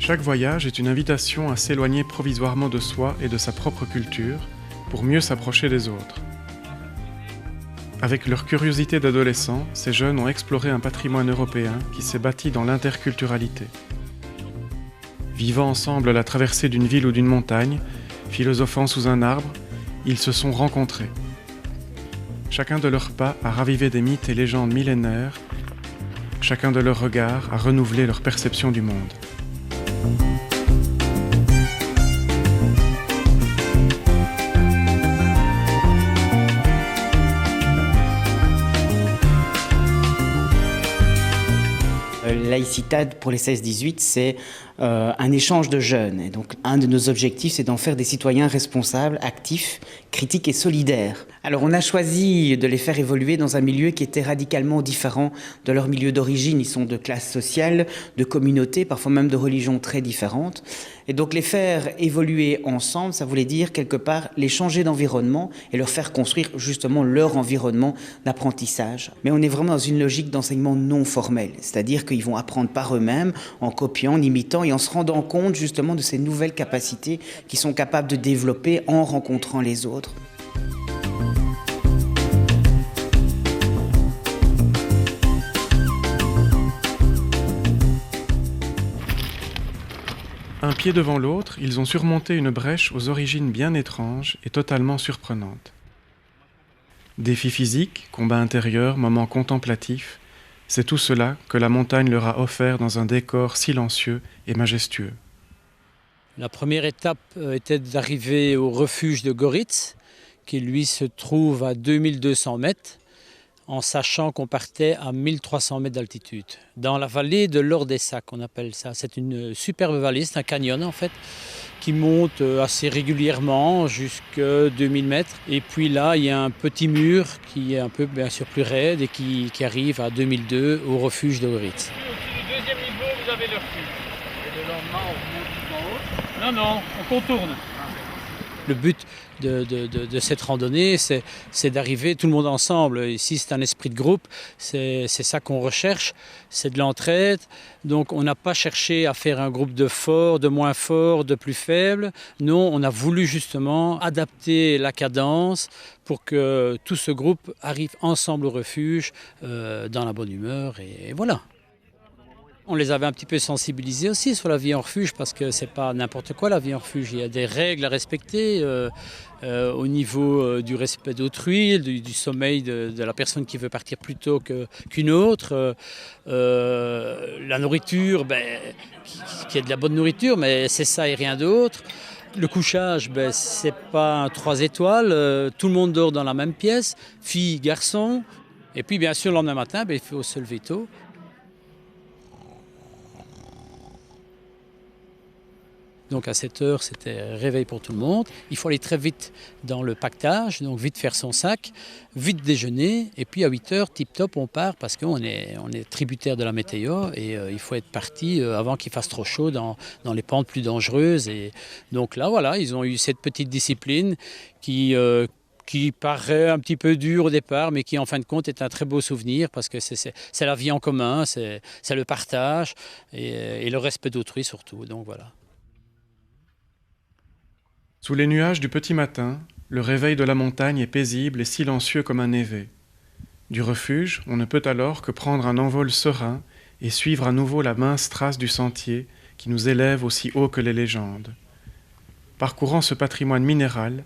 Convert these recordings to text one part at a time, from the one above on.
Chaque voyage est une invitation à s'éloigner provisoirement de soi et de sa propre culture pour mieux s'approcher des autres. Avec leur curiosité d'adolescents, ces jeunes ont exploré un patrimoine européen qui s'est bâti dans l'interculturalité. Vivant ensemble à la traversée d'une ville ou d'une montagne, philosophant sous un arbre, ils se sont rencontrés. Chacun de leurs pas a ravivé des mythes et légendes millénaires, chacun de leurs regards a renouvelé leur perception du monde. Laïcitad pour les 16-18, c'est un échange de jeunes. Et donc, un de nos objectifs, c'est d'en faire des citoyens responsables, actifs, critiques et solidaires. Alors, on a choisi de les faire évoluer dans un milieu qui était radicalement différent de leur milieu d'origine. Ils sont de classes sociales, de communautés, parfois même de religions très différentes. Et donc, les faire évoluer ensemble, ça voulait dire, quelque part, les changer d'environnement et leur faire construire justement leur environnement d'apprentissage. Mais on est vraiment dans une logique d'enseignement non formel, c'est-à-dire qu'ils vont apprendre par eux-mêmes, en copiant, en imitant et en se rendant compte justement de ces nouvelles capacités qu'ils sont capables de développer en rencontrant les autres. Un pied devant l'autre, ils ont surmonté une brèche aux origines bien étranges et totalement surprenantes. Défis physiques, combats intérieurs, moments contemplatifs, c'est tout cela que la montagne leur a offert dans un décor silencieux et majestueux. La première étape était d'arriver au refuge de Goritz, qui lui se trouve à 2200 mètres, en sachant qu'on partait à 1300 mètres d'altitude. Dans la vallée de l'Ordessac, on appelle ça. C'est une superbe vallée, c'est un canyon en fait, qui monte assez régulièrement jusqu'à 2000 mètres. Et puis là, il y a un petit mur qui est un peu bien sûr plus raide et qui arrive à 2002 au refuge de Goritz. Au-dessus du deuxième niveau, vous avez le refuge. Et le lendemain, on remonte tout en haut. Non, on contourne. Le but de cette randonnée, c'est d'arriver tout le monde ensemble. Ici, c'est un esprit de groupe, c'est ça qu'on recherche, c'est de l'entraide. Donc, on n'a pas cherché à faire un groupe de forts, de moins forts, de plus faibles. Non, on a voulu justement adapter la cadence pour que tout ce groupe arrive ensemble au refuge, dans la bonne humeur, et voilà. On les avait un petit peu sensibilisés aussi sur la vie en refuge parce que c'est pas n'importe quoi la vie en refuge. Il y a des règles à respecter au niveau du respect d'autrui, du sommeil de la personne qui veut partir plus tôt qu'une autre. La nourriture, qu'il y ait de la bonne nourriture, mais c'est ça et rien d'autre. Le couchage, c'est pas un 3 étoiles. Tout le monde dort dans la même pièce, filles, garçons. Et puis bien sûr, le lendemain matin, il faut se lever tôt. Donc à 7 heures, c'était réveil pour tout le monde. Il faut aller très vite dans le pactage, donc vite faire son sac, vite déjeuner. Et puis à 8 heures, tip-top, on part parce qu'on est tributaire de la météo et il faut être parti avant qu'il fasse trop chaud dans les pentes plus dangereuses. Et donc là, voilà, ils ont eu cette petite discipline qui paraît un petit peu dur au départ, mais qui en fin de compte est un très beau souvenir parce que c'est la vie en commun, c'est le partage et le respect d'autrui surtout. Donc voilà. Sous les nuages du petit matin, le réveil de la montagne est paisible et silencieux comme un névé. Du refuge, on ne peut alors que prendre un envol serein et suivre à nouveau la mince trace du sentier qui nous élève aussi haut que les légendes. Parcourant ce patrimoine minéral,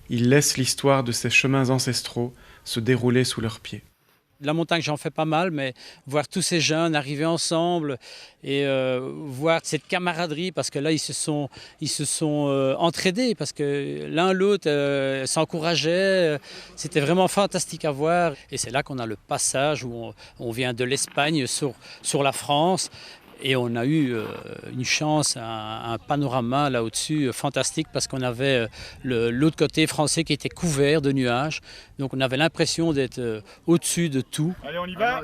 ils laissent l'histoire de ces chemins ancestraux se dérouler sous leurs pieds. La montagne, j'en fais pas mal, mais voir tous ces jeunes arriver ensemble et voir cette camaraderie, parce que là, ils se sont entraidés, parce que l'un l'autre s'encourageait. C'était vraiment fantastique à voir. Et c'est là qu'on a le passage où on vient de l'Espagne sur la France. Et on a eu une chance, un panorama là au-dessus fantastique parce qu'on avait l'autre côté français qui était couvert de nuages. Donc on avait l'impression d'être au-dessus de tout. Allez, on y va.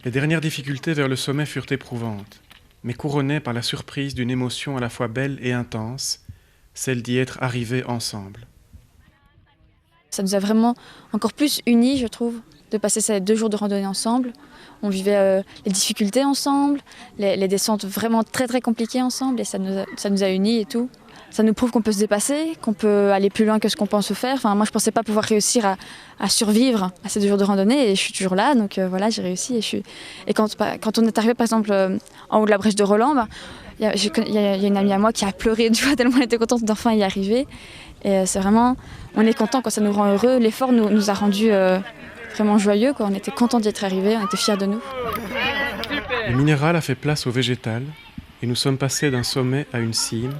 Les dernières difficultés vers le sommet furent éprouvantes, mais couronnées par la surprise d'une émotion à la fois belle et intense, celle d'y être arrivés ensemble. Ça nous a vraiment encore plus unis, je trouve. de passer ces 2 jours de randonnée ensemble. On vivait les difficultés ensemble, les descentes vraiment très très compliquées ensemble et ça nous a unis et tout. Ça nous prouve qu'on peut se dépasser, qu'on peut aller plus loin que ce qu'on pense faire. Enfin, moi, je ne pensais pas pouvoir réussir à survivre à ces 2 jours de randonnée et je suis toujours là. Donc voilà, j'ai réussi. Et quand on est arrivé, par exemple, en haut de la brèche de Roland, il y a une amie à moi qui a pleuré du coup, tellement elle était contente d'enfin y arriver. Et c'est vraiment, on est content quand ça nous rend heureux. L'effort nous a rendus vraiment joyeux, quoi. On était contents d'y être arrivés, on était fiers de nous. Le minéral a fait place au végétal et nous sommes passés d'un sommet à une cime,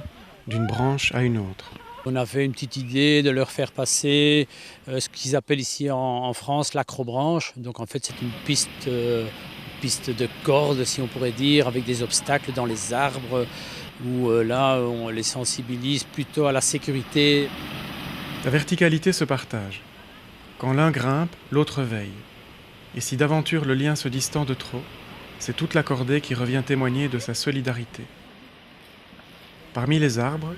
d'une branche à une autre. On avait une petite idée de leur faire passer ce qu'ils appellent ici en France l'acrobranche. Donc en fait c'est une piste de corde, si on pourrait dire, avec des obstacles dans les arbres, où là on les sensibilise plutôt à la sécurité. La verticalité se partage. Quand l'un grimpe, l'autre veille. Et si d'aventure le lien se distend de trop, c'est toute la cordée qui revient témoigner de sa solidarité. Parmi les arbres,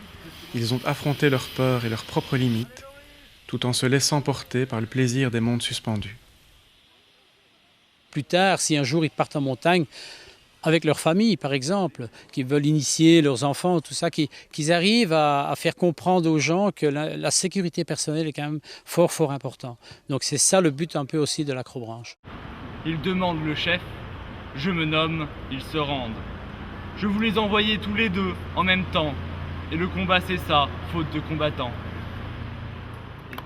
ils ont affronté leurs peurs et leurs propres limites, tout en se laissant porter par le plaisir des mondes suspendus. Plus tard, si un jour ils partent en montagne, avec leur famille par exemple, qui veulent initier leurs enfants, tout ça, qu'ils arrivent à faire comprendre aux gens que la sécurité personnelle est quand même fort fort important. Donc c'est ça le but un peu aussi de l'acrobranche. Ils demandent le chef, je me nomme, ils se rendent. Je vous les envoyais tous les deux en même temps. Et le combat c'est ça, faute de combattants.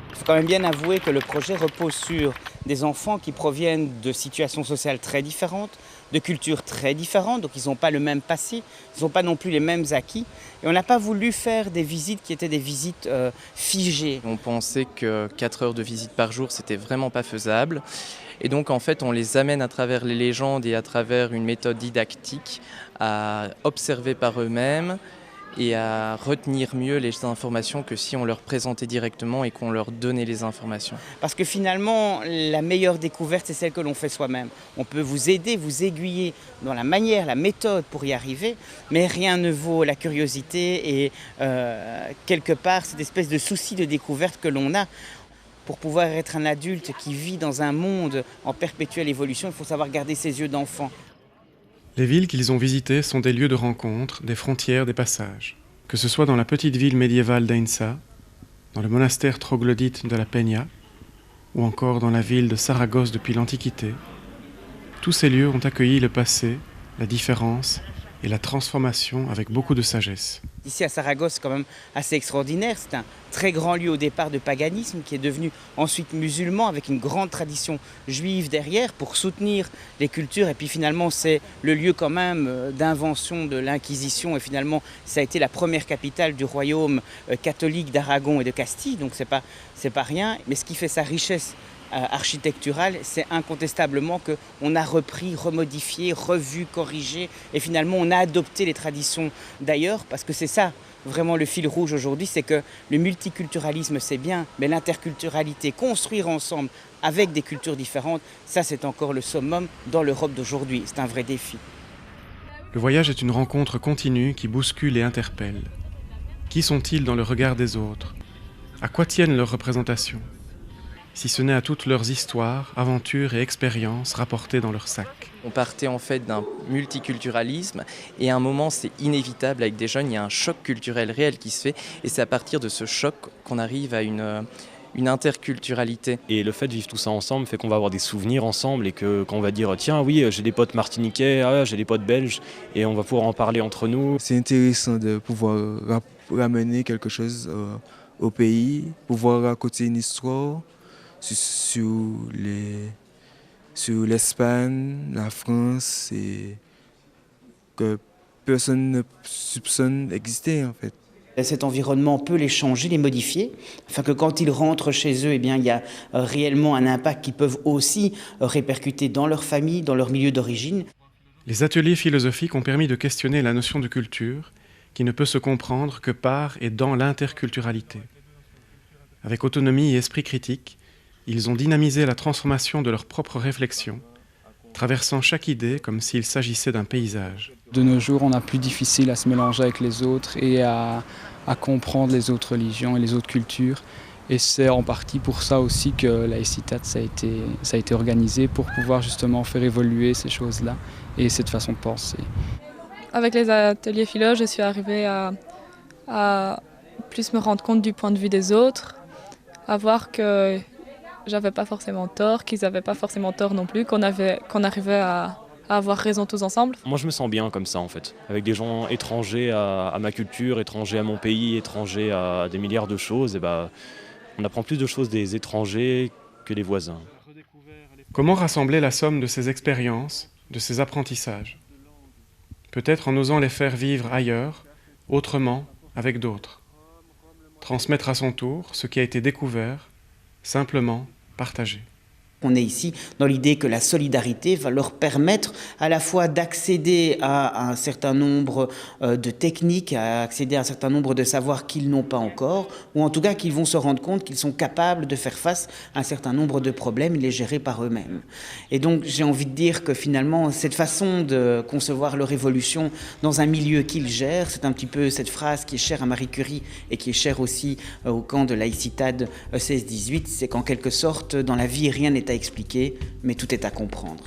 Il faut quand même bien avouer que le projet repose sur des enfants qui proviennent de situations sociales très différentes, de cultures très différentes, donc ils n'ont pas le même passé, ils n'ont pas non plus les mêmes acquis. Et on n'a pas voulu faire des visites qui étaient des visites figées. On pensait que 4 heures de visite par jour, c'était vraiment pas faisable. Et donc en fait, on les amène à travers les légendes et à travers une méthode didactique à observer par eux-mêmes et à retenir mieux les informations que si on leur présentait directement et qu'on leur donnait les informations. Parce que finalement, la meilleure découverte, c'est celle que l'on fait soi-même. On peut vous aider, vous aiguiller dans la manière, la méthode pour y arriver, mais rien ne vaut la curiosité et quelque part, cette espèce de souci de découverte que l'on a. Pour pouvoir être un adulte qui vit dans un monde en perpétuelle évolution, il faut savoir garder ses yeux d'enfant. Les villes qu'ils ont visitées sont des lieux de rencontre, des frontières, des passages. Que ce soit dans la petite ville médiévale d'Ainsa, dans le monastère troglodyte de la Peña, ou encore dans la ville de Saragosse depuis l'Antiquité, tous ces lieux ont accueilli le passé, la différence et la transformation avec beaucoup de sagesse. Ici à Saragosse, c'est quand même assez extraordinaire. C'est un très grand lieu au départ de paganisme qui est devenu ensuite musulman avec une grande tradition juive derrière pour soutenir les cultures. Et puis finalement, c'est le lieu quand même d'invention de l'Inquisition. Et finalement, ça a été la première capitale du royaume catholique d'Aragon et de Castille. Donc c'est pas rien. Mais ce qui fait sa richesse architecturale, c'est incontestablement qu'on a repris, remodifié, revu, corrigé et finalement on a adopté les traditions d'ailleurs parce que c'est ça vraiment le fil rouge aujourd'hui, c'est que le multiculturalisme c'est bien, mais l'interculturalité, construire ensemble avec des cultures différentes, ça c'est encore le summum dans l'Europe d'aujourd'hui, c'est un vrai défi. Le voyage est une rencontre continue qui bouscule et interpelle. Qui sont-ils dans le regard des autres? À quoi tiennent leurs représentations? Si ce n'est à toutes leurs histoires, aventures et expériences rapportées dans leur sac. On partait en fait d'un multiculturalisme et à un moment c'est inévitable avec des jeunes, il y a un choc culturel réel qui se fait et c'est à partir de ce choc qu'on arrive à une interculturalité. Et le fait de vivre tout ça ensemble fait qu'on va avoir des souvenirs ensemble et que quand on va dire tiens oui j'ai des potes martiniquais, j'ai des potes belges et on va pouvoir en parler entre nous. C'est intéressant de pouvoir ramener quelque chose au pays, pouvoir raconter une histoire sur l'Espagne, la France, et que personne ne soupçonne exister en fait. Cet environnement peut les changer, les modifier, afin que quand ils rentrent chez eux, eh bien, il y a réellement un impact qu'ils peuvent aussi répercuter dans leur famille, dans leur milieu d'origine. Les ateliers philosophiques ont permis de questionner la notion de culture, qui ne peut se comprendre que par et dans l'interculturalité. Avec autonomie et esprit critique, ils ont dynamisé la transformation de leur propre réflexion, traversant chaque idée comme s'il s'agissait d'un paysage. De nos jours, on a plus difficile à se mélanger avec les autres et à comprendre les autres religions et les autres cultures. Et c'est en partie pour ça aussi que Laïcitat, ça a été organisé pour pouvoir justement faire évoluer ces choses-là et cette façon de penser. Avec les ateliers philo, je suis arrivée à plus me rendre compte du point de vue des autres, à voir que j'avais pas forcément tort, qu'ils n'avaient pas forcément tort non plus, qu'on arrivait à avoir raison tous ensemble. Moi je me sens bien comme ça en fait, avec des gens étrangers à ma culture, étrangers à mon pays, étrangers à des milliards de choses, et on apprend plus de choses des étrangers que des voisins. Comment rassembler la somme de ces expériences, de ces apprentissages? Peut-être en osant les faire vivre ailleurs, autrement, avec d'autres. Transmettre à son tour ce qui a été découvert, simplement partager. On est ici dans l'idée que la solidarité va leur permettre à la fois d'accéder à un certain nombre de techniques, à accéder à un certain nombre de savoirs qu'ils n'ont pas encore, ou en tout cas qu'ils vont se rendre compte qu'ils sont capables de faire face à un certain nombre de problèmes et les gérer par eux-mêmes. Et donc j'ai envie de dire que finalement cette façon de concevoir leur évolution dans un milieu qu'ils gèrent, c'est un petit peu cette phrase qui est chère à Marie Curie et qui est chère aussi au camp de Laïcitad 16-18, c'est qu'en quelque sorte dans la vie rien n'est à expliquer, mais tout est à comprendre.